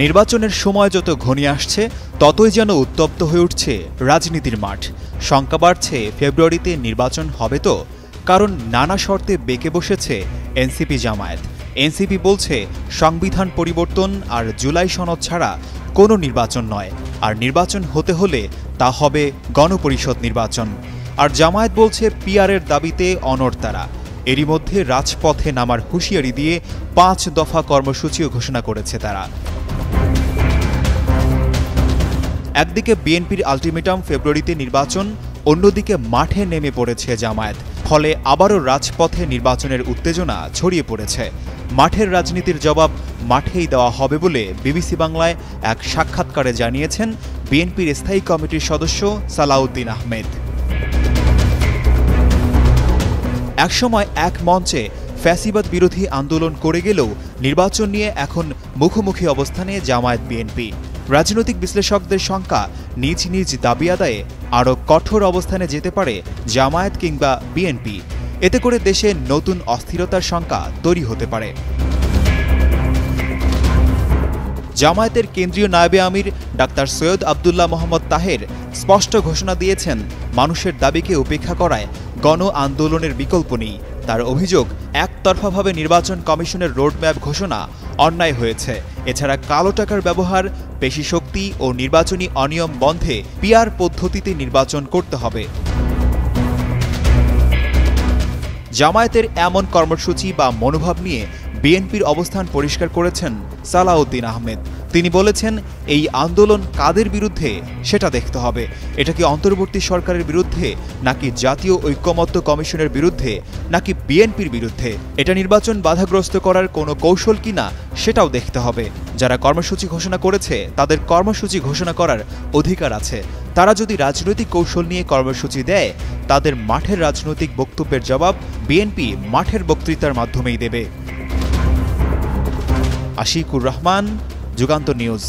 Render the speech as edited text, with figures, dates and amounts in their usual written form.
নির্বাচনের সময় যত ঘনিয়ে আসছে ততই যেন উত্তপ্ত হয়ে উঠছে রাজনীতির মাঠ। শঙ্কা বাড়ছে ফেব্রুয়ারিতে নির্বাচন হবে তো, কারণ নানা শর্তে বেঁকে বসেছে এনসিপি জামায়াত। এনসিপি বলছে সংবিধান পরিবর্তন আর জুলাই সনদ ছাড়া কোনো নির্বাচন নয়, আর নির্বাচন হতে হলে তা হবে গণপরিষদ নির্বাচন। আর জামায়াত বলছে পিআরের দাবিতে অনড় তারা। এরই মধ্যে রাজপথে নামার হুঁশিয়ারি দিয়ে ৫ দফা কর্মসূচিও ঘোষণা করেছে তারা। একদিকে বিএনপির আলটিমেটাম ফেব্রুয়ারিতে নির্বাচন, অন্যদিকে মাঠে নেমে পড়েছে জামায়াত। ফলে আবারও রাজপথে নির্বাচনের উত্তেজনা ছড়িয়ে পড়েছে। মাঠের রাজনীতির জবাব মাঠেই দেওয়া হবে বলে বিবিসি বাংলায় এক সাক্ষাৎকারে জানিয়েছেন বিএনপির স্থায়ী কমিটির সদস্য সালাউদ্দিন আহমেদ। একসময় এক মঞ্চে ফ্যাসিবাদ বিরোধী আন্দোলন করে গেলেও নির্বাচন নিয়ে এখন মুখোমুখি অবস্থানে জামায়াত বিএনপি। রাজনৈতিক বিশ্লেষকদের শঙ্কা, নিজ নিজ দাবি আদায়ে আরও কঠোর অবস্থানে যেতে পারে জামায়াত কিংবা বিএনপি। এতে করে দেশে নতুন অস্থিরতার শঙ্কা তৈরি হতে পারে। জামায়াতের কেন্দ্রীয় নায়েবে আমির ডাক্তার সৈয়দ আবদুল্লাহ মোহাম্মদ তাহের স্পষ্ট ঘোষণা দিয়েছেন, মানুষের দাবিকে উপেক্ষা করায় গণ আন্দোলনের বিকল্প নেই। তার অভিযোগ, একতরফাভাবে নির্বাচন কমিশনের রোডম্যাপ ঘোষণা অন্যায় হয়েছে। এছাড়া কালো টাকার ব্যবহার, পেশিশক্তি ও নির্বাচনী অনিয়ম বন্ধে পিআর পদ্ধতিতে নির্বাচন করতে হবে। জামায়াতের এমন কর্মসূচি বা মনোভাব নিয়ে বিএনপির অবস্থান পরিষ্কার করেছেন সালাউদ্দিন আহমেদ। তিনি বলেছেন, এই আন্দোলন কাদের বিরুদ্ধে সেটা দেখতে হবে। এটা কি অন্তর্বর্তী সরকারের বিরুদ্ধে, নাকি জাতীয় ঐক্যমত্য কমিশনের বিরুদ্ধে, নাকি বিএনপির বিরুদ্ধে? এটা নির্বাচন বাধাগ্রস্ত করার কোনো কৌশল কিনা সেটাও দেখতে হবে। যারা কর্মসূচি ঘোষণা করেছে তাদের কর্মসূচি ঘোষণা করার অধিকার আছে। তারা যদি রাজনৈতিক কৌশল নিয়ে কর্মসূচি দেয়, তাদের মাঠের রাজনৈতিক বক্তব্যের জবাব বিএনপি মাঠের বক্তৃতার মাধ্যমেই দেবে। আশিকুর রহমান, যুগান্তর নিউজ।